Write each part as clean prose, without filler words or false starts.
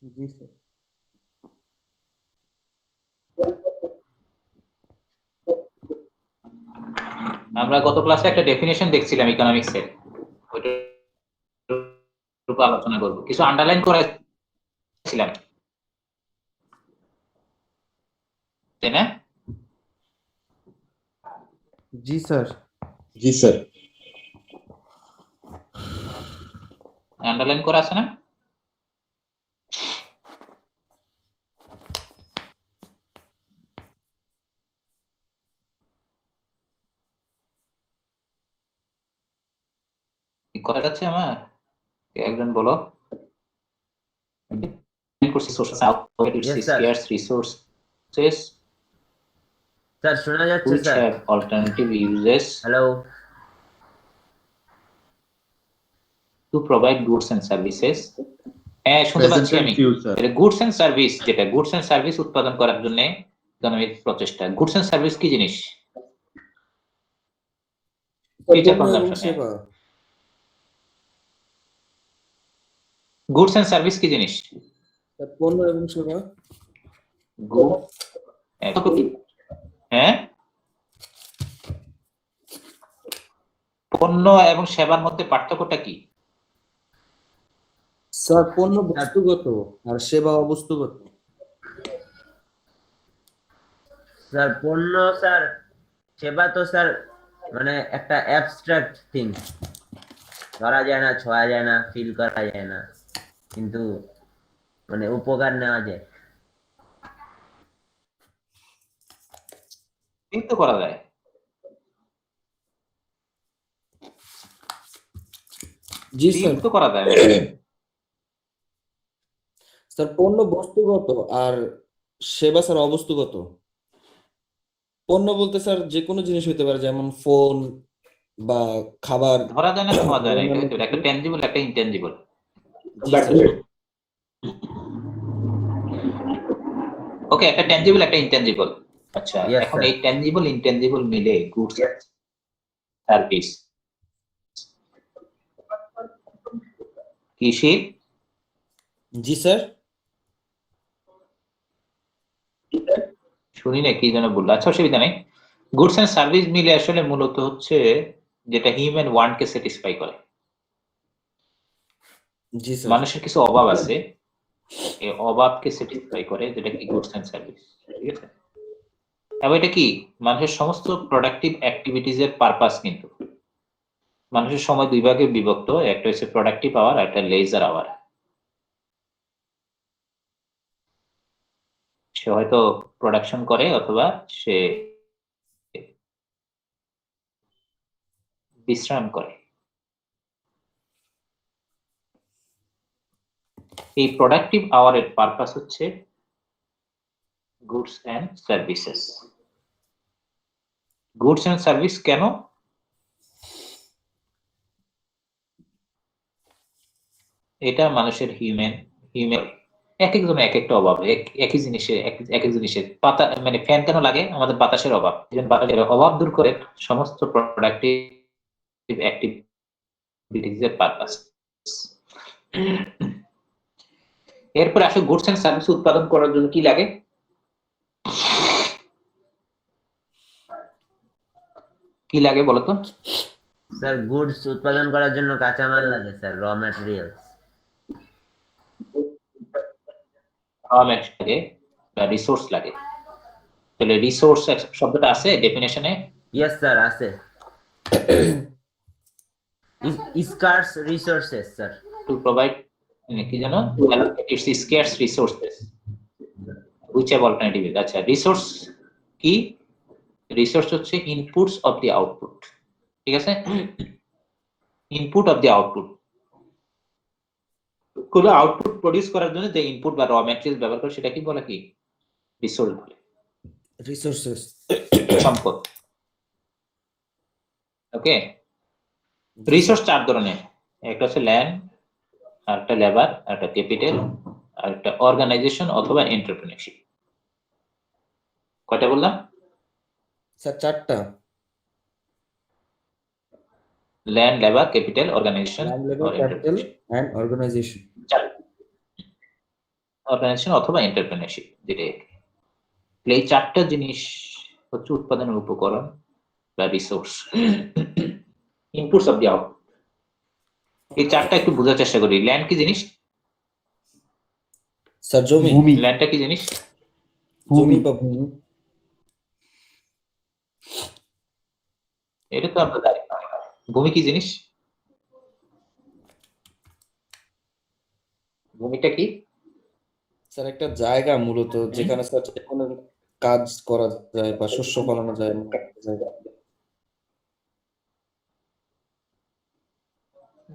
জি sir. আমরা গত ক্লাসে একটা ডেফিনেশন দেখছিলাম ইকোনমিক্সের, ওইটার উপর আলোচনা করব। কিছু আন্ডারলাইন করেছিলাম, তাই না? জি স্যার। জি স্যার। আন্ডারলাইন করা আছে না? কি করা যাচ্ছে আমার? একজন বলো। Yes, sir. Scarce resources sir শোনা যাচ্ছে which sir? have alternative uses hello to provide goods and services. হ্যাঁ, শুনতে পাচ্ছি আমি। গুডস এন্ড সার্ভিস, যেটা গুডস এন্ড সার্ভিস উৎপাদন করার জন্য ইকোনমিক প্রচেষ্টা। গুডস এন্ড সার্ভিস কি জিনিস? Future consumption. Goods and service কি জিনিস? পণ্য এবং সেবা। হ্যাঁ, পণ্য এবং সেবার মধ্যে পার্থক্যটা কি? স্যার পণ্য বস্তুগত আর সেবা অবস্তুগত। স্যার পণ্য স্যার, সেবা তো স্যার মানে একটা অ্যাবস্ট্রাক্ট থিং, ধরা যায় না, ছোঁয়া যায় না, ফিল করা যায় না, কিন্তু মানে উপকার নেওয়া যায়। ফিল তো করা যায়। জি স্যার। তো করা যায়। স্যার পণ্য বস্তুগত আর সেবা স্যার অবস্তুগত। পণ্য বলতে স্যার যে কোনো জিনিস হতে পারে, যেমন ফোন বা খাবার। ধরা যায় না, ছোঁয়া যায় না, এটা হতে পারে। একটা ট্যানজিবল, একটা ইনট্যানজিবল। ওকে, একটা ট্যানজিবল, একটা ইনট্যানজিবল। আচ্ছা, Yes, এখন sir. এই ট্যানজিবল ইনট্যানজিবল মিলে গুডস সার্ভিস কৃষি। জি স্যার। শুনি না কি যেন বললো। আচ্ছা, অসুবিধা নেই। গুডস এন্ড সার্ভিস মিলে আসলে মূলত হচ্ছে যেটা হিউম্যান ওয়ান্টকে স্যাটিসফাই করে। জি স্যার। মানুষের কিছু অভাব আছে, এই অভাবকে স্যাটিসফাই করে, যেটা কি গুডস এন্ড সার্ভিস। ঠিক আছে? এবং এটা কি মানুষের সমস্ত প্রোডাক্টিভ অ্যাক্টিভিটিজ এর পারপাস। কিন্তু মানুষের সময় দুই ভাগে বিভক্ত, একটা হচ্ছে প্রোডাক্টিভ আওয়ার আর একটা লেজার আওয়ার। সে হয়তো প্রোডাকশন করে অথবা সে বিশ্রাম করে। এই প্রোডাক্টিভ আওয়ারের পারপাস হচ্ছে goods and services. Goods and service কেন? এটা মানুষের হিউম্যান এক একজনের এক একটা অভাব। একই জিনিসের এক এক জিনিসের পাতা, মানে ফ্যান কেন লাগে? আমাদের বাতাসের অভাব। বাতাসের অভাব দূর করে সমস্ত প্রোডাক্টিভ অ্যাক্টিভিটিজ এর পারপাস। এরপরে আসলে গুডস এন্ড সার্ভিস উৎপাদন করার জন্য কি লাগে? কি লাগে বলতো? স্যার গুডস উৎপাদন করার জন্য কাঁচামাল লাগে স্যার, র ম্যাটেরিয়ালস। লাগে বা রিসোর্স লাগে। তাহলে রিসোর্স শব্দটা আছে ডেফিনেশনে? ইয়েস স্যার, আছে। Scarce resources sir. To provide, কি জানো, to allocate its scarce resources which have alternative. আচ্ছা, রিসোর্স কি? রিসোর্স হচ্ছে ইনপুটস অফ দি আউটপুট। ঠিক আছে? Input of the output. কোন আউটপুট প্রডিউস করার জন্য যে ইনপুট বা র ম্যাটেরিয়াল ব্যবহার করে সেটা কি বলে? কি রিসোর্স বলে। রিসোর্সেস, সম্পদ। ওকে, রিসোর্স চার ধরনের। একটা হচ্ছে ল্যান্ড, আর একটা লেবার, আর একটা ক্যাপিটাল, আর একটা অর্গানাইজেশন অথবা এন্টারপ্রেনারশিপ। কয়টা বললাম? স্যার চারটা। Land, labour, capital, organisation land, labour, আর capital entrepreneurship. And organisation. Organisation অথবা এন্টারপ্রেনারশিপ, যেটা এই 4টা জিনিস হচ্ছে উৎপাদনের উপকরণ বা resource, inputs of the output. এই 4টা একটু বোঝার চেষ্টা করি। ল্যান্ড কি জিনিস? স্যার জমি ভূমি ল্যান্ডটা কি জিনিস? জমি ভূমি বা ভূমি এটা তো আমরা জানি। ভূমি কি জিনিস? ভূমিটা কি? স্যার একটা জায়গা মূলত যেখানে স্যার যে কোনো কাজ করা যায় বা শস্য ফলানো যায় এমন একটা জায়গা।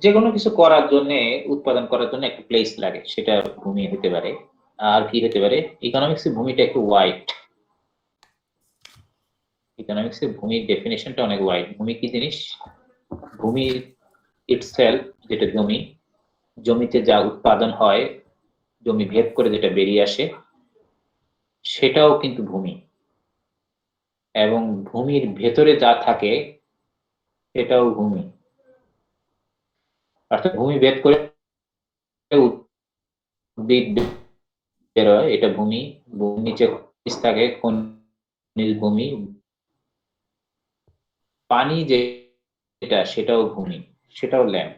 যে কোনো কিছু করার জন্য, উৎপাদন করার জন্য একটা প্লেস লাগে, সেটা ভূমি হতে পারে। আর কি হতে পারে? ইকোনমিক্সে ভূমিটা একটু ওয়াইড। ইকোনমিক্সে ভূমির ডেফিনেশনটা অনেক ওয়াইড। ভূমি কি জিনিস? ভূমি ইটসেলফ, যেটা জমি, জমিতে যা উৎপাদন হয়, জমি ভেদ করে যেটা বেরিয়ে আসে, সেটাও কিন্তু ভূমি। এবং ভূমির ভেতরে যা থাকে সেটাও ভূমি। অর্থাৎ ভূমি ভেদ করে উদ্ভিদ বেরোয়, এটা ভূমি। ভূমির নিচে খনিজ থাকে, খনিজ ভূমি। পানি যেটা, সেটাও ভূমি, সেটাও ল্যান্ড।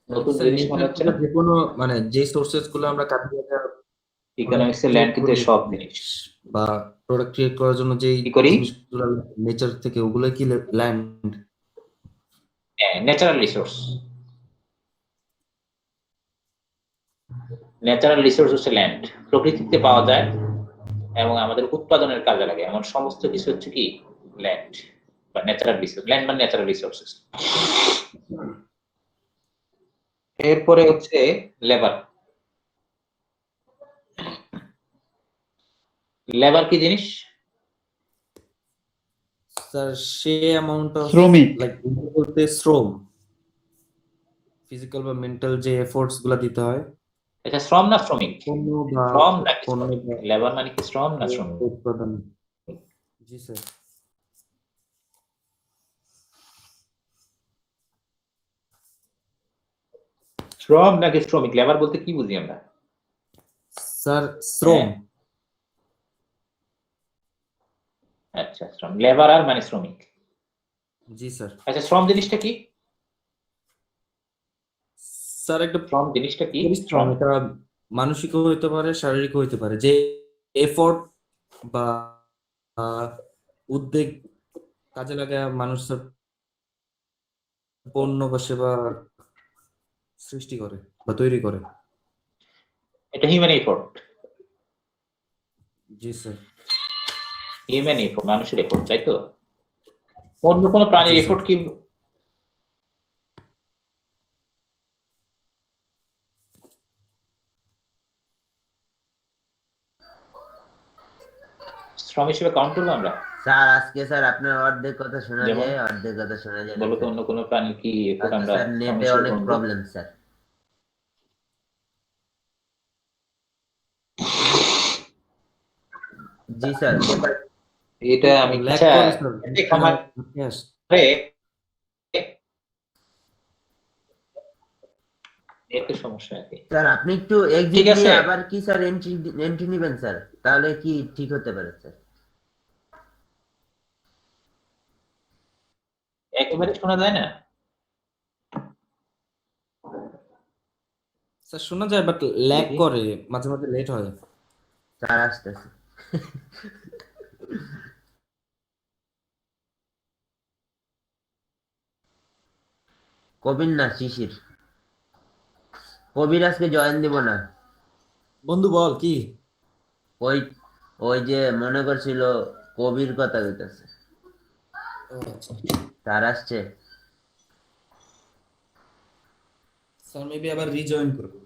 নতুন স্যার জিনিস মনে নেচার হচ্ছে থেকে না? যে কোনো মানে যে সোর্সেস গুলো আমরা কাজে ইকোনমিক্সের ল্যান্ড কিন্তু সব জিনিস। বা প্রোডাক্ট ক্রিয়েট করার জন্য যেই কি করি? জিনিসগুলো নেচার থেকে ওগুলো কি land. Natural resource. Natural resource হচ্ছে ল্যান্ড, প্রকৃতিতে পাওয়া যায় এবং আমাদের উৎপাদনের কাজে লাগে, এমন সমস্ত কিছু হচ্ছে কি ল্যান্ড বা ন্যাচারাল রিসোর্স। ল্যান্ড বা ন্যাচারাল রিসোর্সেস। এরপরে হচ্ছে লেবার। লেবার কি জিনিস? স্যার সে অ্যামাউন্ট অফ শ্রমিক লাইক বলতে শ্রম, ফিজিক্যাল বা মেন্টাল যে এফোর্টস গুলা দিতে হয় এটা শ্রম না শ্রমিক? পণ্য বা শ্রম নাকি পণ্য শ্রমিক? বা লেবার মানে কি শ্রম না শ্রমিক? উৎপাদন। জি স্যার। শ্রম নাকি শ্রমিক? লেবার বলতে কি বুঝি আমরা? স্যার শ্রম। আচ্ছা, শ্রম। লেবারার মানে শ্রমিক। জি স্যার। আচ্ছা, শ্রম জিনিসটা কি? স্যার একটা শ্রম জিনিসটা কি? পরিশ্রম, এটা মানসিকও হইতে পারে শারীরিকও হইতে পারে, যে এফোর্ট বা উদ্বেগ কাজে লাগায় মানুষের পণ্য বা সেবা সৃষ্টি করে বা তৈরি করে। এটা হিউম্যান এফোর্ট। জি স্যার। হিউম্যান এফোর্ট, মানুষের এফোর্ট, তাই তো? অন্য কোনো প্রাণীর জি, স্যার। এফোর্ট কি? শ্রম হিসেবে কাউন্ট করবো আমরা? স্যার আজকে স্যার আপনার অর্ধেক কথা শোনা যেমন? যায়, অর্ধেক কথা শোনা যায় না বলো তো, স্যার। অন্য কোনো প্রাণীর কি এফোর্ট আজকে আমরা স্যার শ্রম নেটে হিসেবে অনেক গণবো? Problem sir. জি স্যার। এটা আমি ল্যাগ আচ্ছা, করে স্যার। এই খামারে নেটের সমস্যা নাকি? স্যার আপনি একটু এক্সিট ঠিক আছে। নিয়ে আবার কি স্যার এন্ট্রি নেবেন স্যার, তাহলে কি ঠিক হতে পারে স্যার। একেবারে শোনা যায় না? স্যার শোনা যায় বাট ল্যাগ দেখি। করে, মাঝে মাঝে লেট হয়। স্যার আসতেছে। কবির না শিশির। কবির আজকে জয়েন দিব না। বন্ধু বল কি? ওই ওই যে মনে করছিল কবির কথা কইতাছে। স্যার আসছে। স্যার মেবি আবার রিজয়েন করবে।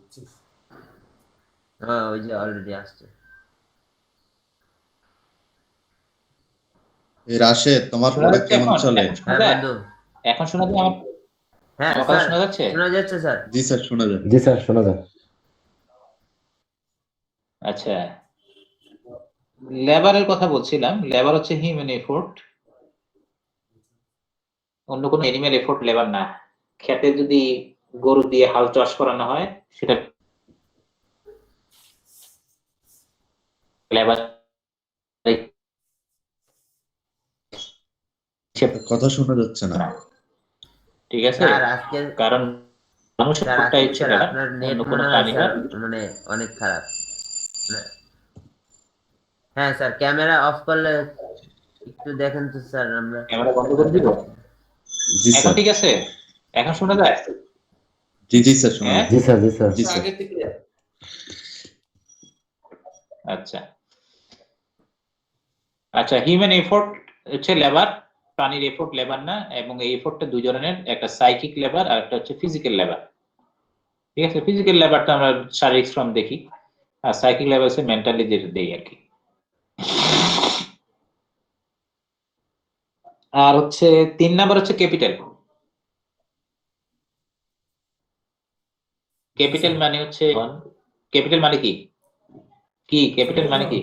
হ্যাঁ ওই যে অলরেডি আসছে। এই রাশেদ, তোমার শোনা পড়া যাচ্ছে কেমন এখন? চলে? এখন শোনা হ্যাঁ যায়? বন্ধু। এখন শোনা যায়? হ্যাঁ আমার কথা স্যার শোনা যাচ্ছে? শোনা যাচ্ছে স্যার। জি স্যার, শোনা যায়। জি স্যার শোনা যায়। আচ্ছা, লেবারের কথা বলছিলাম। লেবার হচ্ছে হিউম্যান এফোর্ট, অন্য কোনো অ্যানিম্যাল এফোর্ট লেবার না। খেতে যদি গরু দিয়ে হাল চাষ করানো হয় সেটা লেবার কথা শোনা যাচ্ছে না। ঠিক আছে, স্যার আজকে কারণ মানুষের স্যার ভোটটাই আজকে হচ্ছে স্যার লেবার, আপনার অন্য নেট কোনো মনে হয় প্রাণী না। স্যার মানে অনেক খারাপ। হ্যাঁ স্যার, ক্যামেরা অফ করলে একটু দেখেন তো স্যার, আমরা ক্যামেরা বন্ধ করে দিব। জি এখন স্যার, ঠিক আছে, এখন শোনা যায়? জি স্যার, শোনা হ্যাঁ? যাচ্ছে। জি স্যার জি স্যার। আচ্ছা আচ্ছা, হিউম্যান এফোর্ট হচ্ছে লেবার, প্রাণীর এফোর্ট লেবার না, এবং এই এফোর্টটা দুই ধরনের, একটা সাইকিক লেবার আর একটা হচ্ছে ফিজিক্যাল লেবার। ঠিক আছে, ফিজিক্যাল লেবারটা আমরা শারীরিক শ্রম দেখি, আর সাইকিক লেবার হচ্ছে মেন্টালি যেটা দেই আর কি। আর হচ্ছে 3 নাম্বার হচ্ছে ক্যাপিটাল। ক্যাপিটাল মানে হচ্ছে, ক্যাপিটাল মানে কি? কি ক্যাপিটাল মানে কি?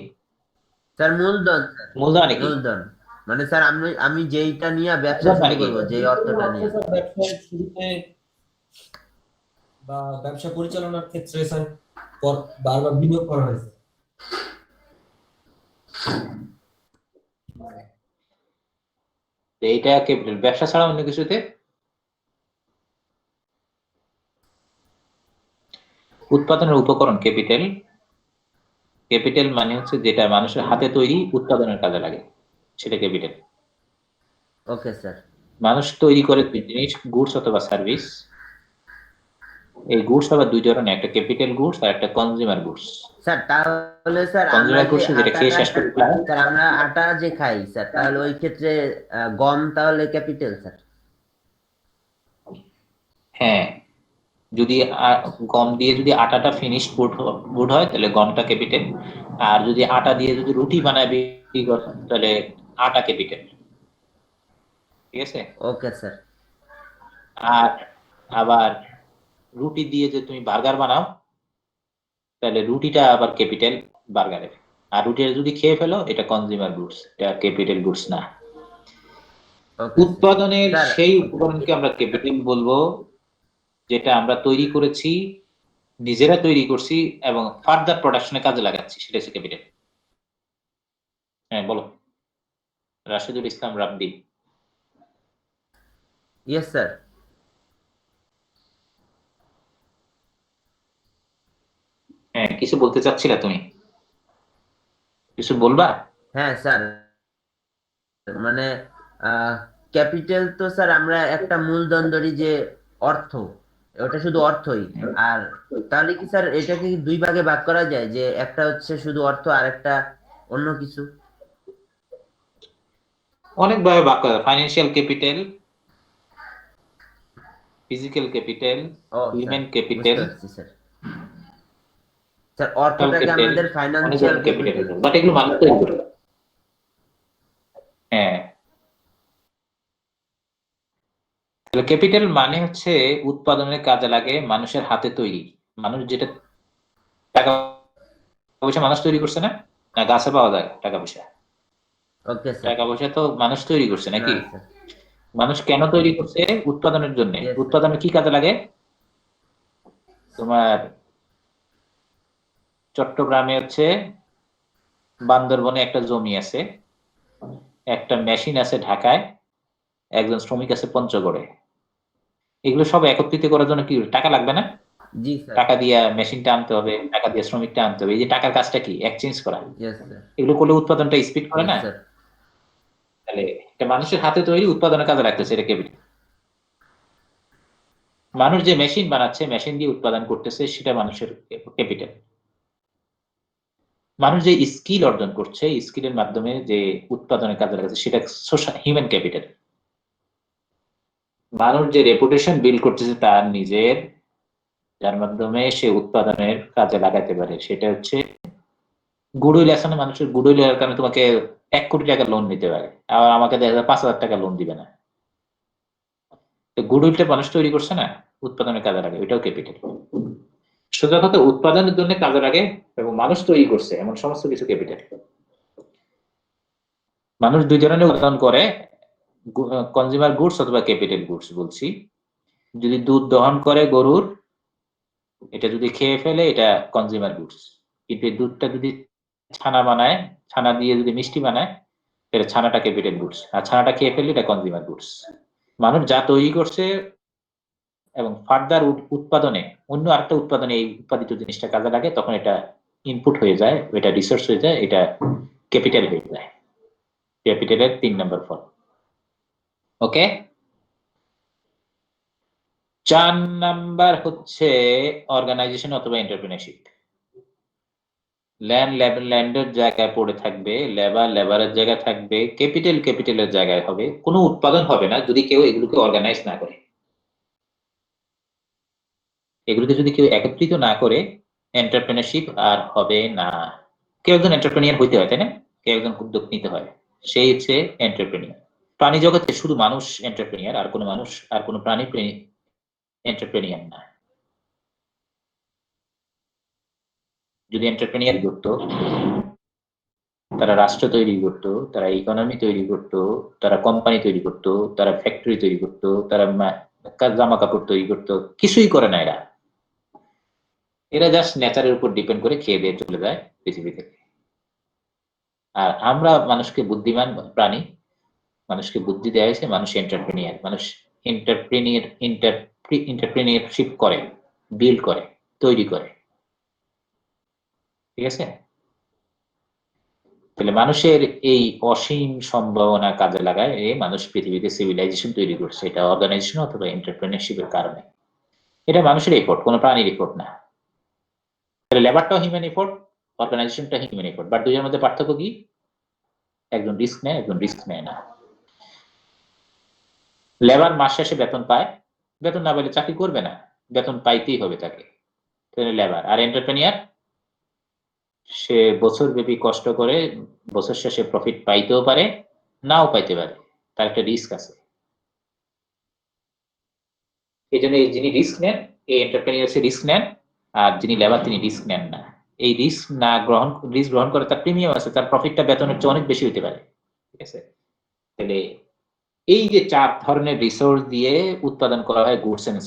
স্যার মূলধন, স্যার মূলধন মানে কি? মূলধন মানে স্যার আমি যেইটা নিয়ে ব্যবসা মূলধন শুরু মানে কি? করবো, যেই অর্থটা নিয়ে। ব্যবসার শুরুতে বা ব্যবসা পরিচালনার ক্ষেত্রে স্যার বারবার বিনিয়োগ করা হয়েছে। তো এইটা ক্যাপিটাল, ব্যবসা ছাড়া অন্য কিছুতে উৎপাদনের উপকরণ ক্যাপিটাল। ক্যাপিটাল মানে হচ্ছে যেটা মানুষের হাতে তৈরি উৎপাদনের কাজে লাগে, সেটা ক্যাপিটাল। Okay sir. মানুষ তৈরি করে দুই জিনিস, গুডস অথবা সার্ভিস। এই গুডস আবার দুই ধরনের, একটা ক্যাপিটাল গুডস আর একটা কনজিউমার গুডস। স্যার তাহলে স্যার আমরা কনজিউমার যে গুডস যেটা খেয়ে আটাটা শেষ করতে হয়। স্যার আমরা আটা যে খাই স্যার, তাহলে ওই ক্ষেত্রে গম তাহলে ক্যাপিটাল স্যার? হ্যাঁ, যদি গম দিয়ে যদি আটাটা ফিনিশ গুড হয় তাহলে গমটা ক্যাপিটাল, আর যদি আটা দিয়ে যদি রুটি বানায় বিক্রি করে তাহলে আটা ক্যাপিটাল। ঠিক আছে, ওকে স্যার। আর আবার রুটি দিয়ে যে তুমি বার্গার বানাও তাহলে রুটিটা আবার ক্যাপিটাল বার্গারের, আর রুটিটা যদি খেয়ে ফেলো এটা কনজিউমার গুডস, এটা ক্যাপিটাল গুডস না। ওকে উৎপাদনের স্যার। সেই উপকরণকে আমরা ক্যাপিটাল বলবো যেটা আমরা তৈরি করেছি, নিজেরা তৈরি করছি এবং ফার্দার প্রোডাকশনে কাজে লাগাচ্ছি, সেটা হচ্ছে ক্যাপিটাল। হ্যাঁ বলো, রাশেদুল ইসলাম রাব্দি। Yes sir. হ্যাঁ, কিছু বলতে চাচ্ছিলা তুমি, কিছু বলবা? হ্যাঁ স্যার, মানে ক্যাপিটাল তো স্যার আমরা একটা মূলধন ধরি যে অর্থ, ওটা শুধু অর্থই। আর তাহলে কি স্যার এটাকে কি দুই ভাগে ভাগ করা যায়, যে একটা হচ্ছে শুধু অর্থ আর একটা অন্য কিছু? অনেকভাবে ভাগ করা, ফাইন্যান্সিয়াল ক্যাপিটাল, ফিজিক্যাল ক্যাপিটাল, ও স্যার, হিউম্যান বুঝতে ক্যাপিটাল, পারছি স্যার। স্যার অর্থটাকে ক্যাপিটাল, আমাদের অনেক ফাইন্যান্সিয়াল ধরনের ক্যাপিটাল, ক্যাপিটাল। বাট এগুলো মানুষ তৈরি করে। হ্যাঁ, ক্যাপিটাল মানে হচ্ছে উৎপাদনের কাজে লাগে, মানুষের হাতে তৈরি, মানুষ যেটা, টাকা পয়সা মানুষ তৈরি করছে না, না গাছে পাওয়া যায় টাকা পয়সা? Okay sir. টাকা পয়সা তো মানুষ তৈরি করছে না নাকি? স্যার। মানুষ কেন তৈরি করছে? উৎপাদনের জন্য। Yes sir. উৎপাদনে কি কাজে লাগে? তোমার চট্টগ্রামে হচ্ছে বান্দরবনে একটা জমি আছে, একটা মেশিন আছে ঢাকায়, একজন শ্রমিক আছে পঞ্চগড়ে। এগুলো সব একত্রিত করার জন্য কি টাকা লাগবে না? জি স্যার। টাকা দিয়ে মেশিনটা আনতে হবে, টাকা দিয়ে শ্রমিকটা আনতে হবে। এই যে টাকার কাজটা কি? এক্সচেঞ্জ করা। Yes sir. এগুলো করলে উৎপাদনটা স্পিড করে ইয়েস না? স্যার। তাহলে এটা মানুষের হাতে তৈরি, উৎপাদনের কাজে লাগতেছে, এটা ক্যাপিটাল। মানুষ যে মেশিন বানাচ্ছে, মেশিন দিয়ে উৎপাদন করতেছে, সেটা মানুষের ক্যাপিটাল। মানুষ যে স্কিল অর্জন করছে, স্কিলের মাধ্যমে যে উৎপাদনের কাজে লাগাচ্ছে, সেটা সোশ্যাল হিউম্যান ক্যাপিটাল। মানুষ যে রেপুটেশন বিল্ড করতেছে তার নিজের, যার মাধ্যমে সে উৎপাদনের কাজে লাগাতে পারে, সেটা হচ্ছে গুডউইল। আছে না, মানুষের গুডউইল এর কারণে তোমাকে 1 কোটি টাকা লোন নিতে পারে, আবার আমাকে দেখা যায় 5,000 টাকা লোন দিবে না। গুডউইলটা মানুষ তৈরি করছে না, উৎপাদনের কাজে লাগে, ওইটাও ক্যাপিটাল। সোজা কথা, উৎপাদনের জন্য কাজে লাগে এবং মানুষ তৈরি করছে এমন সমস্ত কিছু ক্যাপিটাল। মানুষ দুই ধরনের উৎপাদন করে, কনজিউমার গুডস অথবা ক্যাপিটাল গুডস বলছি। যদি দুধ দহন করে গরুর, এটা যদি খেয়ে ফেলে এটা কনজিউমার গুডস। কিন্তু এই দুধটা যদি ছানা বানায়, ছানা দিয়ে যদি মিষ্টি বানায়, তাহলে ছানাটা ক্যাপিটাল গুডস, আর ছানাটা খেয়ে ফেললে এটা কনজিউমার গুডস। মানুষ যা তৈরি করছে এবং ফার্দার উৎপাদনে, অন্য আরেকটা উৎপাদনে এই উৎপাদিত জিনিসটা কাজে লাগে, তখন এটা ইনপুট হয়ে যায়, এটা রিসোর্স হয়ে যায়, এটা ক্যাপিটাল হয়ে যায়। ক্যাপিটালের 3 নম্বর ফল। ওকে, 4 নাম্বার হচ্ছে অর্গানাইজেশন অথবা এন্টারপ্রেনারশিপ। ল্যান্ডের জায়গায় পড়ে থাকবে, লেবারের জায়গায় থাকবে, ক্যাপিটালের জায়গায় হবে। কোনো উৎপাদন হবে না যদি কেউ এগুলোকে অর্গানাইজ না করে। এগুলোকে যদি কেউ একত্রিত না করে, এন্টারপ্রেনারশিপ আর হবে না। কেউ একজন এন্টারপ্রেনিয়ার হইতে হয়, তাই না? কেউ একজন উদ্যোগ নিতে হয়, সেই হচ্ছে এন্টারপ্রেনিয়ার। প্রাণী জগতে শুধু মানুষ এন্টারপ্রেনিয়ার, আর কোনো প্রাণী এন্টারপ্রেনিয়ার না। যদি এন্টারপ্রেনিয়ার করতো, তারা রাষ্ট্র তৈরি করতো, তারা ইকোনমি তৈরি করতো, তারা কোম্পানি তৈরি করতো, তারা ফ্যাক্টরি তৈরি করতো, তারা জামা কাপড় তৈরি করতো। কিছুই করে না এরা। এরা জাস্ট নেচারের উপর ডিপেন্ড করে খেয়ে দিয়ে চলে যায় পৃথিবী থেকে। আর আমরা মানুষকে বুদ্ধিমান প্রাণী, মানুষকে বুদ্ধি দেওয়া হয়েছে, মানুষ এন্টারপ্রেনিয়ার। মানুষ এন্টারপ্রেনিয়ারশিপ করে, বিল্ড করে, তৈরি করে। ঠিক আছে? তাহলে মানুষের এই অসীম সম্ভাবনা কাজে লাগায় মানুষ পৃথিবীতে সিভিলাইজেশন তৈরি করছে। এটা অর্গানাইজেশন অথবা এন্টারপ্রেনারশিপের কারণে। এটা মানুষের এফোর্ট, কোনো প্রাণীর এফোর্ট না। তাহলে লেবারটাও হিউম্যান এফোর্ট, অর্গানাইজেশনটা হিউম্যান এফোর্ট, বাট দুইয়ের মধ্যে পার্থক্য কি? একজন রিস্ক নেয়, একজন রিস্ক নেয় না। লেবার মাস শেষে বেতন পায়, বেতন না পেলে চাকরি করবে না, বেতন পাইতেই হবে তাকে। লেবার। আর এন্টারপ্রেনিয়ার, সে বছর ব্যাপী কষ্ট করে বছর শেষে প্রফিট পাইতেও পারে, নাও পাইতে পারে, তার একটা রিস্ক আছে। এই জন্য যিনি রিস্ক নেন, এই এন্টারপ্রেনিয়ার রিস্ক নেন, আর যিনি লেবার তিনি রিস্ক নেন না। এই রিস্ক গ্রহণ করে তার প্রিমিয়াম আছে, তার প্রফিটটা বেতনের চেয়ে অনেক বেশি হতে পারে। ঠিক আছে? তাহলে এই যে 4 ধরনের রিসোর্স দিয়ে উৎপাদন করা হয় গুডস এন্ড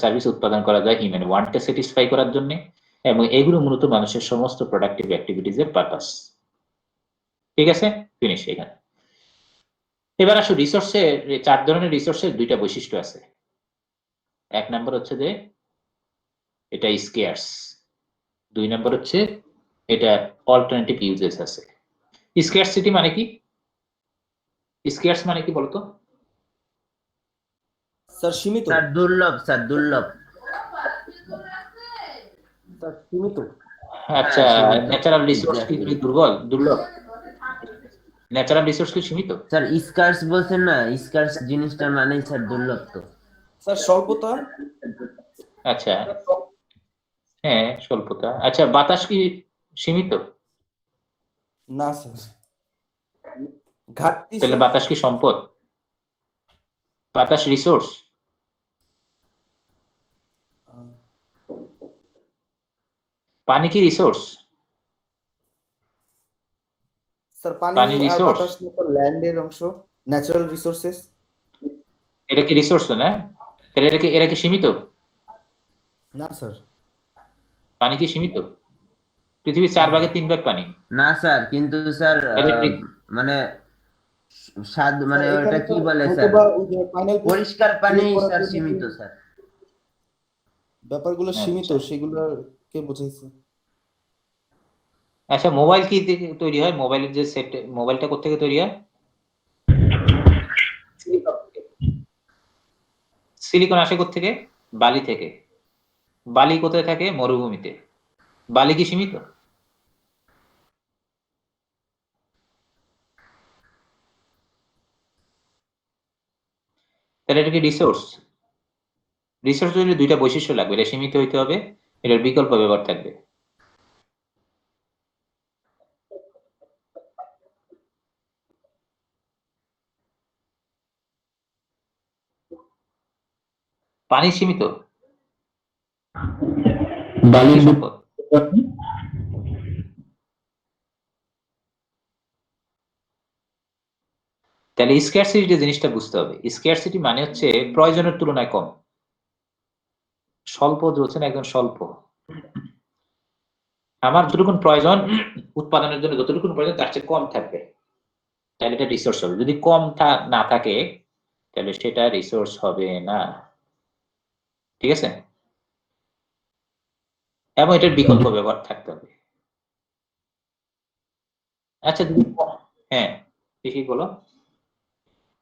সার্ভিস উৎপাদন করা যায় হিউম্যান ওয়ান্টকে স্যাটিসফাই করার জন্য, এবং এগুলো মূলত মানুষের সমস্ত প্রোডাক্টিভ অ্যাক্টিভিটিজ এর পারপাস। ঠিক আছে? ফিনিশ এখানে। এবার আসো রিসোর্সের, 4 ধরনের রিসোর্সের 2টা বৈশিষ্ট্য আছে। 1 নম্বর হচ্ছে যে এটা স্কেয়ার্স, 2 নম্বর হচ্ছে এটা অল্টারনেটিভ ইউজেস আছে। স্কেয়ারসিটি মানে কি? স্কেয়ার্স মানে কি বলতো? স্যার সীমিত। স্যার দুর্লভ, স্যার দুর্লভ। স্যার সীমিত। আচ্ছা, সীমিত। ন্যাচারাল রিসোর্স কি Exactly. দুর্লভ? ন্যাচারাল রিসোর্স কি সীমিত? স্যার স্কার্স বলছেন না, স্কার্স জিনিসটার মানেই স্যার দুর্লভ তো। স্যার স্বল্পতা। আচ্ছা, হ্যাঁ স্বল্পতা। আচ্ছা, বাতাস কি সীমিত? না স্যার, ঘাটতি তাহলে স্যার। বাতাস কি সম্পদ? বাতাস রিসোর্স? পানি কি রিসোর্স? স্যার পানি পানি আর রিসোর্স? বাতাস ল্যান্ডের অংশ, ন্যাচারাল রিসোর্সেস। এটা কি রিসোর্স না? তাহলে এরা কি সীমিত? না স্যার। পানি কি সীমিত? পৃথিবীর 4 ভাগের 3 ভাগ পানি। না স্যার, কিন্তু স্যার ইলেকট্রিক মানে স্বাদ মানে স্যার, ওটা এখানে কি তো বলে স্যার, হয়তোবা ওই যে ফাইনাল পরিষ্কার পানি করার স্যার জন্য সীমিত যে স্যার। ব্যাপারগুলো সীমিত, আচ্ছা। সেগুলোকে বোঝাইছে। আচ্ছা, মোবাইল কি থেকে তৈরি হয়? মোবাইলের যে সেট, মোবাইলটা কোথা থেকে তৈরি হয়? সিলিকন আসে কোত্থেকে? বালি থেকে। বালি কোথায় থাকে? মরুভূমিতে। বালি কি সীমিত? তাহলে এটা কি রিসোর্স? রিসোর্স হলে 2টা বৈশিষ্ট্য লাগবে, এটা সীমিত হইতে হবে, এটার বিকল্প ব্যবহার থাকবে। পানি সীমিত, পানি কি সম্পদ? তাহলে স্ক্যারসিটি জিনিসটা বুঝতে হবে। স্ক্যারসিটি মানে হচ্ছে প্রয়োজনের তুলনায় কম। স্বল্প বলছেন একজন স্বল্প, আমার যতটুকু প্রয়োজন উৎপাদনের জন্য যতটুকু প্রয়োজন তার চেয়ে কম থাকবে, তাহলে এটা রিসোর্স হবে। যদি কম না থাকে তাহলে সেটা রিসোর্স হবে না, ঠিক আছে? এবং এটার বিকল্প ব্যবহার থাকতে হবে। আচ্ছা হ্যাঁ ঠিকই বলো,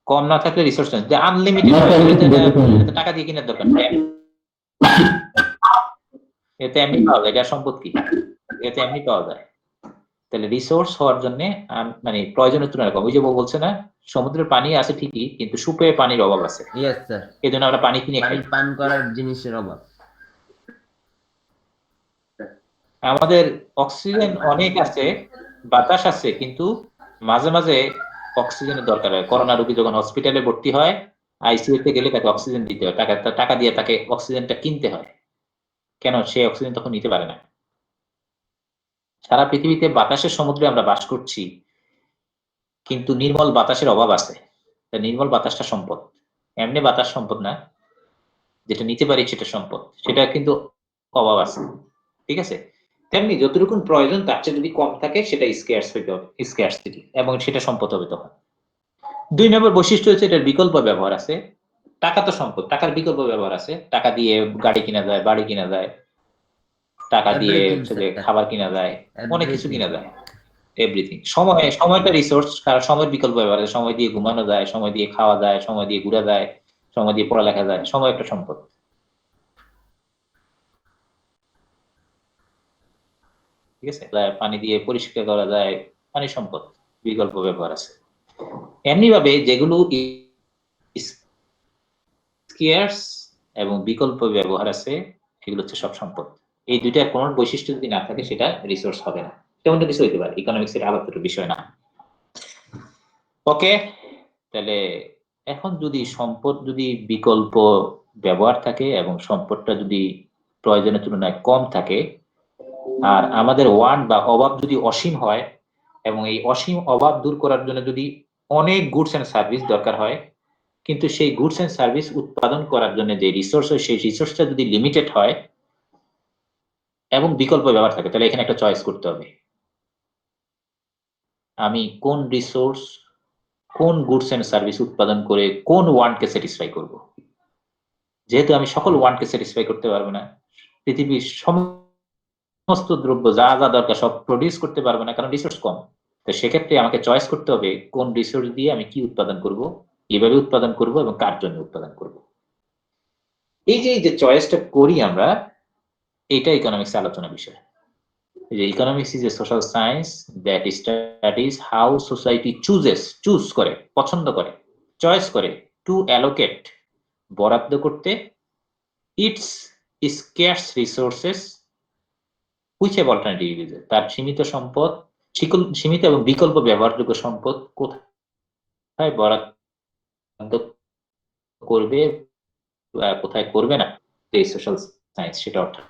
কম না থাকলে রিসোর্স নেই, যে আনলিমিটেড হয় তাহলে টাকা দিয়ে কেনার দরকার নেই। এতে এমনি পাওয়া যায়, এটা সম্পত্তি, এতে এমনি পাওয়া যায়। তাহলে রিসোর্স হওয়ার জন্য মানে প্রয়োজনের তুলনায় কম। ওই যে বলছে না, সমুদ্রের পানি আছে ঠিকই কিন্তু সুপে পানির অভাব আছে, ইয়েস স্যার, এই জন্য আমরা পানি কিনে খাই। পানি পান করার জিনিসের অভাব। আমাদের অক্সিজেন অনেক আছে, বাতাস আছে, কিন্তু মাঝে মাঝে অক্সিজেনের দরকার হয়। করোনা রোগী যখন হসপিটালে ভর্তি হয়, আইসিইউ তে গেলে তাকে অক্সিজেন দিতে হয়, টাকা দিয়ে তাকে অক্সিজেনটা কিনতে হয়। কেন? সে অক্সিজেন তখন নিতে পারে না। সারা পৃথিবীতে বাতাসের সমুদ্রে আমরা বাস করছি, কিন্তু নির্মল বাতাসের অভাব আছে। নির্মল বাতাসটা সম্পদ, এমনি বাতাস সম্পদ না, যেটা নিতে পারি সেটা সম্পদ, সেটা কিন্তু অভাব আছে, ঠিক আছে? তেমনি যতটুকু প্রয়োজন তার চেয়ে যদি কম থাকে সেটা স্কেয়ার্স হইতে হবে, স্কেয়ারসিটি, এবং সেটা সম্পদ হবে তখন। 2 নম্বর বৈশিষ্ট্য হচ্ছে এটার বিকল্প ব্যবহার আছে। টাকা তো সম্পদ, টাকার বিকল্প ব্যবহার আছে। টাকা দিয়ে গাড়ি কিনা যায়, বাড়ি কিনা যায়, টাকা দিয়ে এভরিথিং হচ্ছে যে স্যার, খাবার কিনা যায়, অনেক কিছু এভরিথিং। কিনা যায়, এভরিথিং। সময়টা রিসোর্স, কারণ সময়ের বিকল্প ব্যবহার আছে। সময় দিয়ে ঘুমানো যায়, সময় দিয়ে খাওয়া যায়, সময় দিয়ে ঘুরা যায়, সময় দিয়ে পড়ালেখা যায়। সময় একটা সম্পদ, ঠিক আছে? পানি দিয়ে পরিষ্কার করা যায়, পানি সম্পদ, বিকল্প ব্যবহার আছে। এমনি ভাবে যেগুলো স্কেয়ার্স এবং বিকল্প ব্যবহার আছে, এগুলো হচ্ছে সব সম্পদ। এই দুইটার কোন বৈশিষ্ট্য যদি না থাকে সেটা রিসোর্স হবে না। তেমন কিছু হইতে পারে, ইকোনমিক্স এর আলাদা বিষয় না। ওকে, তাহলে এখন যদি সম্পদ যদি বিকল্প ব্যবহার থাকে এবং সম্পদটা যদি প্রয়োজনের তুলনায় কম থাকে, আর আমাদের ওয়ান্ট বা অভাব যদি অসীম হয়, এবং এই অসীম অভাব দূর করার জন্য যদি অনেক গুডস এন্ড সার্ভিস দরকার হয়, কিন্তু সেই গুডস এন্ড সার্ভিস উৎপাদন করার জন্য যে রিসোর্স হয় সেই রিসোর্সটা যদি লিমিটেড হয় এবং বিকল্প ব্যবহার থাকে, তাহলে এখানে একটা চয়েস করতে হবে। আমি কোন রিসোর্স, কোন গুডস এন্ড সার্ভিস উৎপাদন করে কোন ওয়ান্টকে স্যাটিসফাই করব। যেহেতু আমি সকল ওয়ান্টকে স্যাটিসফাই করতে পারবো না, পৃথিবীর সমস্ত দ্রব্য যা যা দরকার সব প্রডিউস করতে পারবো না, কারণ রিসোর্স কম। তো সেক্ষেত্রে আমাকে চয়েস করতে হবে কোন রিসোর্স দিয়ে আমি কি উৎপাদন করব, কিভাবে উৎপাদন করব এবং কার জন্য উৎপাদন করব। এই যে চয়েসটা করি আমরা, এটা ইকোনমিক্স আলোচনা বিষয়। যে economics is a social science that studies how society choose করে, পছন্দ করে, চয়েস করে, টু অ্যালোকেট, বরাদ্দ করতে, ইটস স্ক্যার্স রিসোর্সেস হুইচেভার অল্টারনেটিভ ইউজেস, তার সীমিত সম্পদ, সীমিত এবং বিকল্প ব্যবহারযোগ্য সম্পদ কোথায় বরাদ্দ করবে, কোথায় করবে না, এই সোশ্যাল সায়েন্স সেটা অর্থাৎ।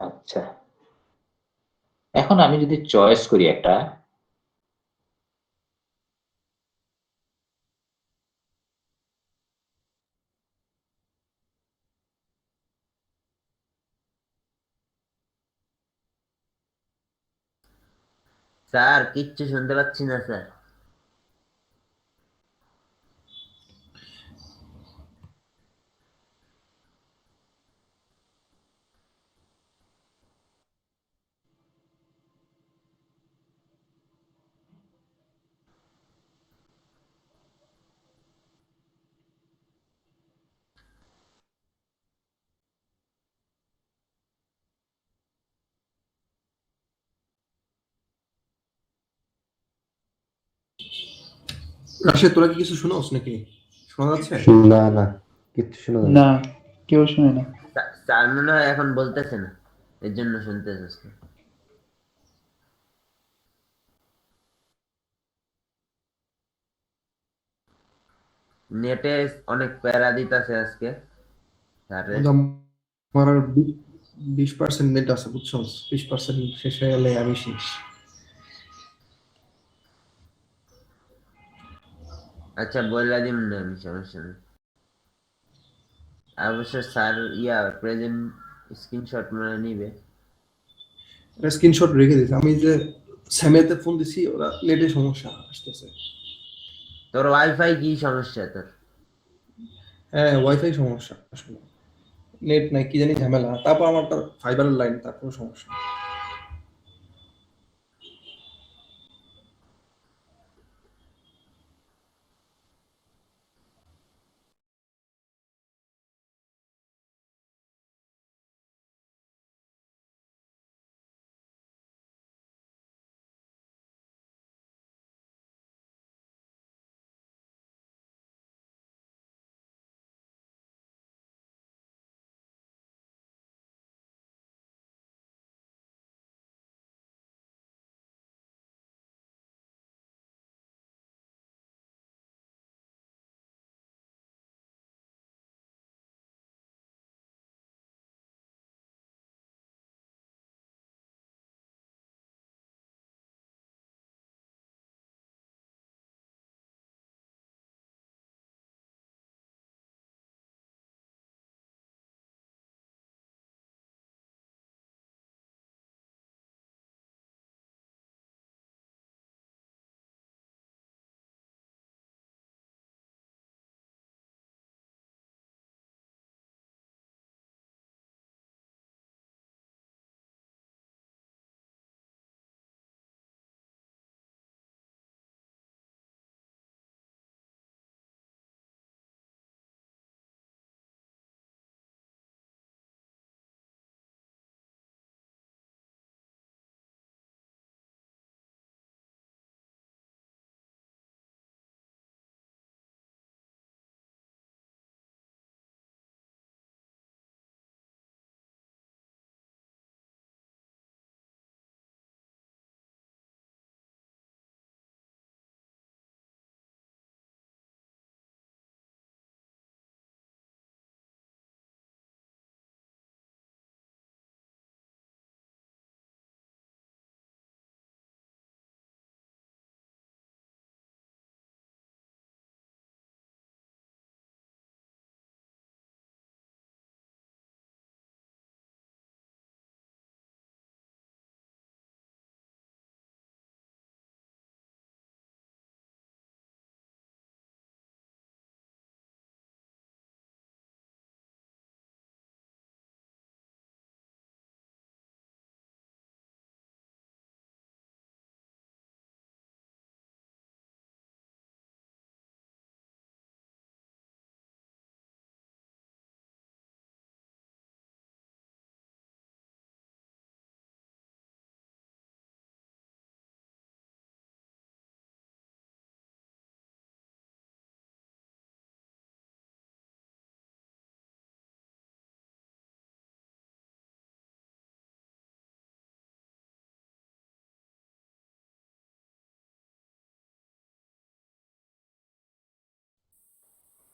আচ্ছা, এখন আমি যদি চয়েস করি একটা, স্যার কিচ্ছু শুনতে পাচ্ছি না স্যার। রাশেদ, তোরা কি কিছু শুনোস নাকি? শোনা যাচ্ছে? না না, কিচ্ছু শোনা যাচ্ছে না, কেউ শুনে না। স্যার মনে হয় এখন বলতেছে না, এর জন্য শুনতেছে না। নেটে অনেক প্যারা দিতেছে আজকে স্যারের। আমার আর 20% নেট আছে বুঝছো, 20% শেষ হয়ে গেলে আমি শেষ। আচ্ছা বললা দিম না আমি, সমস্যা নেই। অবশ্য স্যার প্রেজেন্ট স্ক্রিনশট মানে নিবে। স্ক্রিনশট রেখে দিয়েছি আমি, যে স্যামিয়াতে ফোন দিছি, ওরা নেটে সমস্যা আসতেছে। তোর ওয়াইফাই কি সমস্যা তোর? হ্যাঁ ওয়াইফাই সমস্যা আসলে, নেট নাই কি জানি ঝামেলা, তারপর আমার ফাইবারের লাইন, তারপর সমস্যা।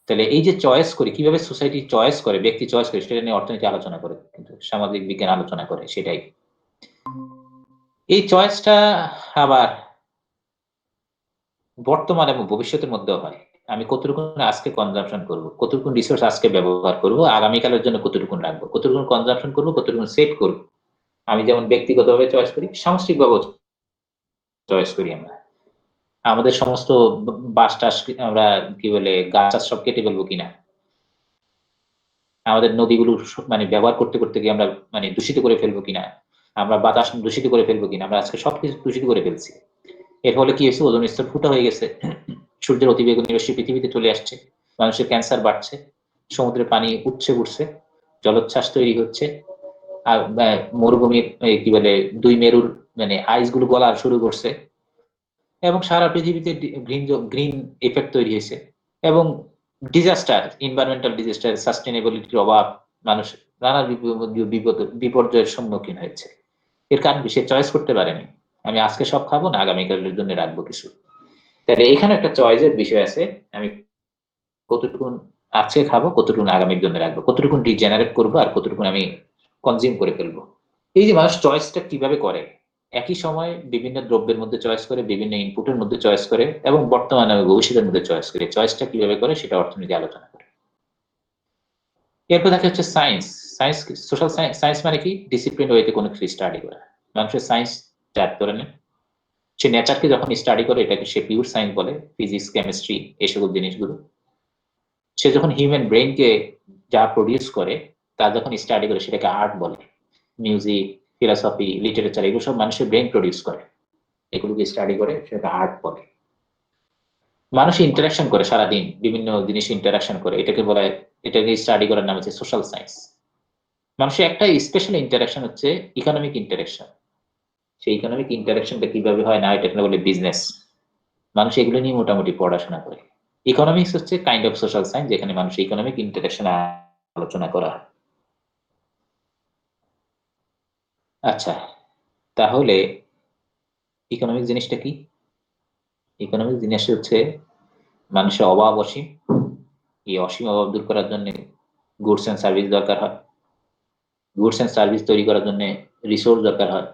তাহলে এই যে চয়েস করি, কিভাবে সোসাইটি চয়েস করে, ব্যক্তি চয়েস করে, সেটা নিয়ে অর্থনীতি আলোচনা করে, কিন্তু সামাজিক বিজ্ঞান আলোচনা করে সেটাই। এই চয়েসটা আবার বর্তমান এবং ভবিষ্যতের মধ্যেও হয়। আমি কতটুকু আজকে কনজাম্পশন করব, কতটুকু রিসোর্স আজকে ব্যবহার করব, আগামীকালের জন্য কতটুকু রাখবো, কতটুকু কনজাম্পশন করব, কতটুকু সেভ করব। আমি যেমন ব্যক্তিগতভাবে চয়েস করি, সামষ্টিকভাবে চয়েস করি আমরা। আমাদের সমস্ত বাস টাস আমরা কি বলে গাছ টাছ সব কেটে ফেলবো কিনা, আমাদের নদীগুলো মানে ব্যবহার করতে করতে গিয়ে আমরা মানে দূষিত করে ফেলবো কিনা, আমরা বাতাস দূষিত করে ফেলবো কিনা, আমরা আজকে সবকিছু দূষিত করে ফেলছি। এর ফলে কি হয়েছে, ওজোন স্তর ফুটা হয়ে গেছে, সূর্যের অতিবেগুনি রশ্মি পৃথিবীতে চলে আসছে, মানুষের ক্যান্সার বাড়ছে, সমুদ্রের পানি উঠছে উঠছে, জলোচ্ছ্বাস তৈরি হচ্ছে, আর মরুভূমির কি বলে দুই মেরুর মানে আইস গুলো গলা শুরু করছে, এবং সারা পৃথিবীতে গ্রিন গ্রিন ইফেক্ট তৈরি হয়েছে, এবং ডিজাস্টার, এনভায়রনমেন্টাল ডিজাস্টার, সাস্টেনেবিলিটির অভাব, মানুষ নানা বিপর্যয়ের সম্মুখীন হয়েছে। এর কারণ সে চয়েস করতে পারেনি, আমি আজকে সব খাবো না আগামীকালের জন্য রাখবো কিছু। তাহলে এখানে একটা চয়েসের বিষয় আছে, আমি কতটুকু আজকে খাবো, কতটুকু আগামীর জন্য রাখবো, কতটুকু ডিজেনারেট করবো, আর কতটুকু আমি কনজিউম করে ফেলবো। এই যে মানুষ চয়েসটা কিভাবে করে, একই সময় বিভিন্ন দ্রব্যের মধ্যে চয়েস করে, বিভিন্ন ইনপুটের মধ্যে চয়েস করে, এবং বর্তমানে এবং ভবিষ্যতের মধ্যে চয়েস করে। চয়েসটা কিভাবে করে সেটা অর্থনীতি আলোচনা করে। এরপর দেখা হচ্ছে সায়েন্স। সায়েন্স, সোশ্যাল সায়েন্স মানে কি? ডিসিপ্লিন ওয়েতে কোনো কিছু স্টাডি করা। মানুষের সায়েন্স চার ধরনের। সে নেচারকে যখন স্টাডি করে এটাকে সে পিওর সায়েন্স বলে, ফিজিক্স, কেমিস্ট্রি, এই সকল জিনিসগুলো। সে যখন হিউম্যান ব্রেনকে যা প্রডিউস করে তা যখন স্টাডি করে সেটাকে আর্ট বলে। মিউজিক, ফিলসফি, লিটারেচার, এগুলো সব মানুষের ব্রেন প্রডিউস করে, এগুলোকে স্টাডি করে সেটাকে আর্ট বলে। মানুষ ইন্টারাকশন করে সারাদিন, বিভিন্ন জিনিস ইন্টারাকশন করে, এটাকে স্টাডি করার নাম হচ্ছে সোশ্যাল সায়েন্স। মানুষের একটা স্পেশাল ইন্টারাকশন হচ্ছে ইকোনমিক ইন্টারাকশন। সেই ইকোনমিক ইন্টারাকশনটা কিভাবে হয় না, এটা বলে বিজনেস। মানুষ এগুলো নিয়ে মোটামুটি পড়াশোনা করে। ইকোনমিক্স হচ্ছে কাইন্ড অফ সোশ্যাল সায়েন্স, যেখানে মানুষ ইকোনমিক ইন্টারাকশন আলোচনা করা হয়। আচ্ছা, তাহলে ইকোনমিক জিনিসটা কি? ইকোনমিক জিনিস হচ্ছে মানুষের অভাব অসীম, এই অসীম অভাব দূর করার জন্য গুডস এন্ড সার্ভিস দরকার হয়। গুডস এন্ড সার্ভিস তৈরি করার জন্য রিসোর্স দরকার হয়।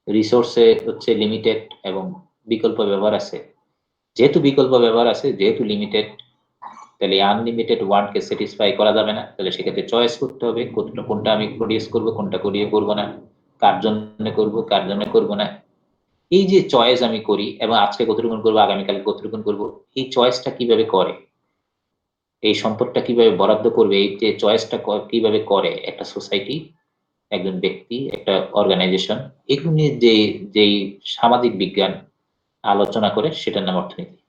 রিসোর্সে হচ্ছে লিমিটেড এবং বিকল্প ব্যবহার আছে। যেহেতু বিকল্প ব্যবহার আছে, যেহেতু লিমিটেড, তাহলে আনলিমিটেড ওয়ান্টকে স্যাটিসফাই করা যাবে না। তাহলে সেক্ষেত্রে চয়েস করতে হবে কোনটা আমি প্রডিউস করব, কোনটা করবো না, কার জন্য করব, কার জন্য করবো না। এই যে চয়েস আমি করি, এবং আজকে কতটুকুন করবো, আগামীকাল কতটুকুন করবো, এই চয়েসটা কিভাবে করে, এই সম্পদটা কিভাবে বরাদ্দ করবে, এই যে চয়েসটা কিভাবে করে একটা সোসাইটি, একজন ব্যক্তি, একটা অর্গানাইজেশন, এগুলো নিয়ে যেই সামাজিক বিজ্ঞান আলোচনা করে সেটার নাম অর্থনীতি।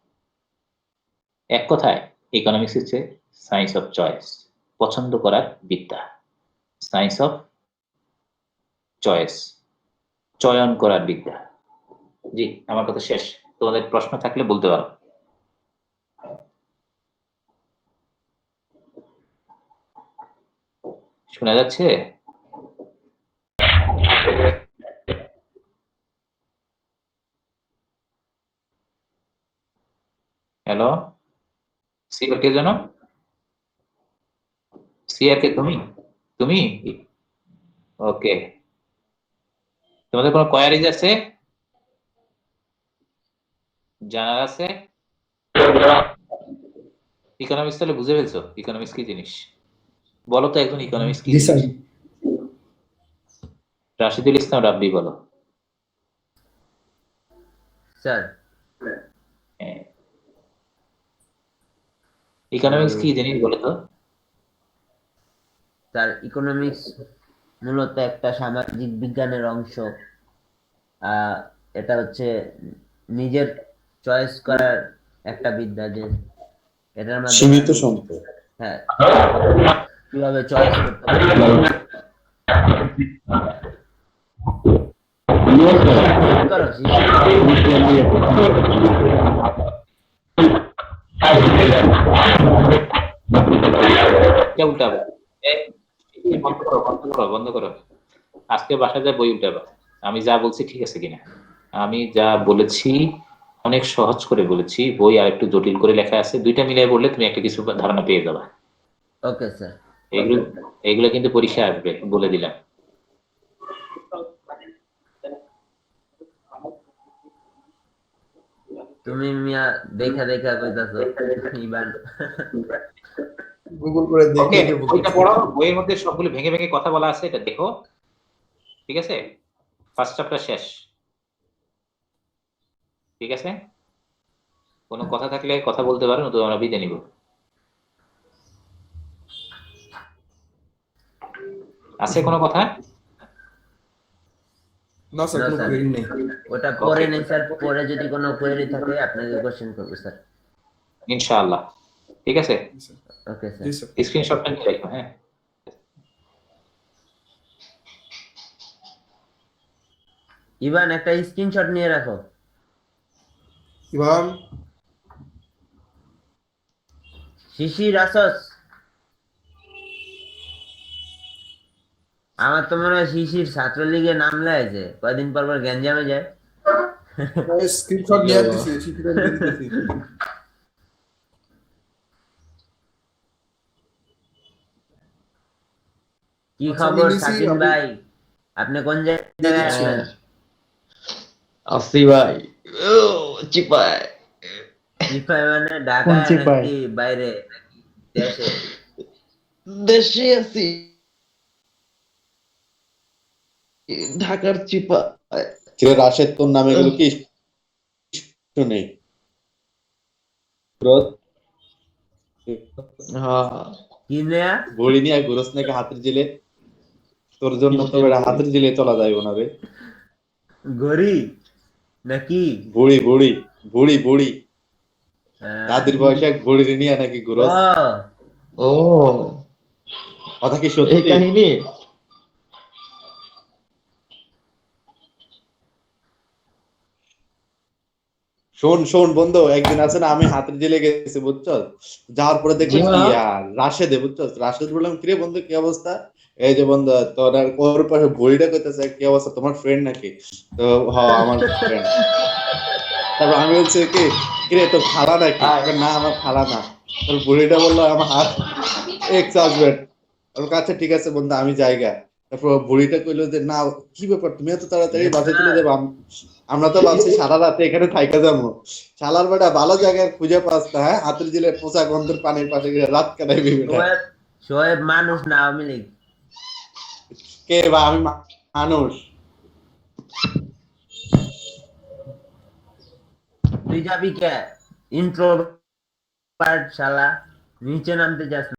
এক কথায় ইকোনমিক্স হচ্ছে সায়েন্স অফ চয়েস, পছন্দ করার বিদ্যা। সায়েন্স অফ চয়েস, চয়ন করার বিদ্যা। জি, আমার কথা শেষ। তোমাদের প্রশ্ন থাকলে বলতে পারো। শোনা যাচ্ছে? হ্যালো, সিআর কে জানো? সিআর কে তুমি? তুমি? ওকে। তোমাদের কোনো কোয়ারিজ আছে, জানার আছে? ইকোনমিক্স তাহলে বুঝে ফেলছো ইকোনমিক্স কি জিনিস? বলো তো একজন ইকোনমিক্স কি জি স্যার। জিনিস? রাশিদুল ইসলাম রাব্বি বলো। স্যার হ্যাঁ, ইকোনমিক্স কি জিনিস বলো তো? স্যার ইকোনমিক্স মূলত একটা সামাজিক বিজ্ঞানের অংশ। এটা হচ্ছে নিজের চয়েস করার একটা বিদ্যা, যে এটার মাধ্যমে সীমিত সম্পদ। হ্যাঁ কিভাবে চয়েস করতে পারি। করো, কে উল্টাবে? বন্ধ করো, বন্ধ করো, বন্ধ করো। আজকে বাসায় যা বই উল্টাবা। আমি যা বলছি ঠিক আছে কিনা? আমি যা বলেছি অনেক সহজ করে বলেছি, বই আর একটু জটিল করে লেখা আছে। দুইটা মিলিয়ে পড়লে তুমি একটা কিছু ধারণা পেয়ে যাবে। Okay sir. এগুলো এগুলো কিন্তু পরীক্ষায় আসবে, বলে দিলাম। তুমি মিয়া দেখা দেখা কইতাছো ইবান। গুগল করে ওকে, দেখে দেখে বইটা বলতেছি। পড়ো। বইয়ের মধ্যে সবগুলো ভেঙে ভেঙে কথা বলা আছে, এটা দেখো। ঠিক আছে, ফার্স্ট চ্যাপ্টার শেষ। ঠিক আছে, কোনো কথা থাকলে কথা বলতে পারো, নতুবা আমরা বিদায় নিব। আছে কোনো কথা? না স্যার, না কোনো স্যার, কোয়েরি নেই। ওটা পরে নেই স্যার, পরে যদি কোনো কোয়েরি থাকে আপনাকে কোশ্চেন করবো স্যার। ইনশাআল্লাহ। ঠিক আছে, ওকে জি স্যার। স্যার। স্ক্রিনশটটা নিয়ে রাখো। হ্যাঁ, ইবান একটা স্ক্রিনশট নিয়ে রাখো। ইভান, শিশির আসস? আমার তো মনে হয় শিশির ছাত্রলীগে নাম লেগেছে, কয়দিন পর পর গ্যাঞ্জামে যায়। স্ক্রিনশট নিয়ে আসতেছি, শিখিয়ে দিয়ে দিতেছি। কি আচ্ছা, আমি খবর নিছি, সাকিন আমি ভাই? আপনি কোন জায়গায় দিচ্ছি। আছেন? আসি ভাই ও চিপায় চিপায় মানে কোন ঢাকায় চিপায়? নাকি বাইরে নাকি দেশে? দেশে আছি ঢাকার চিপায়। কিরে রাশেদ, তোর নামে এগুলো কি শুনে? হ্যাঁ কি নেয়া? ঘড়ি নিয়ে ঘুরস নাকি হাতের জিলে? তোর জন্য তো কিসের বেটা ঘড়ি? হাতের জিলে চলা যাইব না রে। গড়ি নাকি? বুড়ি বুড়ি বুড়ি বুড়ি আহ, দাদির বয়সে ঘড়ি নিয়ে নাকি ও ঘুরস? ও কথা কি এই সত্যি? কাহিনী। শোন শোন বন্ধু, একদিন আছে না আমি হাতের জেলে গেছি বুঝছো, যাওয়ার পরে দেখবো জি কি না। আর রাশেদে বুঝছো, রাশেদ বললাম কিরে বন্ধু কি অবস্থা? এই যে বন্ধু তোর আর ওর পাশে বইটা কইতেছে কি অবস্থা, তোমার ফ্রেন্ড নাকি? তো হ আমার ফ্রেন্ড। তারপর আমি বলছি কি কিরে তোর খালা নাকি? আয়। কয়, না আমার খালা না। তোর বুড়িটা বললো আমার এক্স হাজবেন্ড। ওর কাছে ঠিক আছে বন্ধু আমি জায়গা। তারপর বুড়িটা কইলো যে না, কি ব্যাপার তুমি এত তাড়াতাড়ি বাসে চলে যাবে? আমরা তো ভাবছি সারা রাতে এখানে থাইকা যাবো। শালার বেটা ভালো জায়গায় খুঁজে পাস না, হ্যাঁ হাতের জিলে পচা গন্ধের পানির পাশে গিয়ে রাত কাটাইবি বেটা। শোয়েব শোয়েব মানুষ না আওয়ামী লীগ। কে বা আমি মানুষ? তুই যাবি কে? ইন্ট্রোভার্ট শালা, নিচে নামতে চাস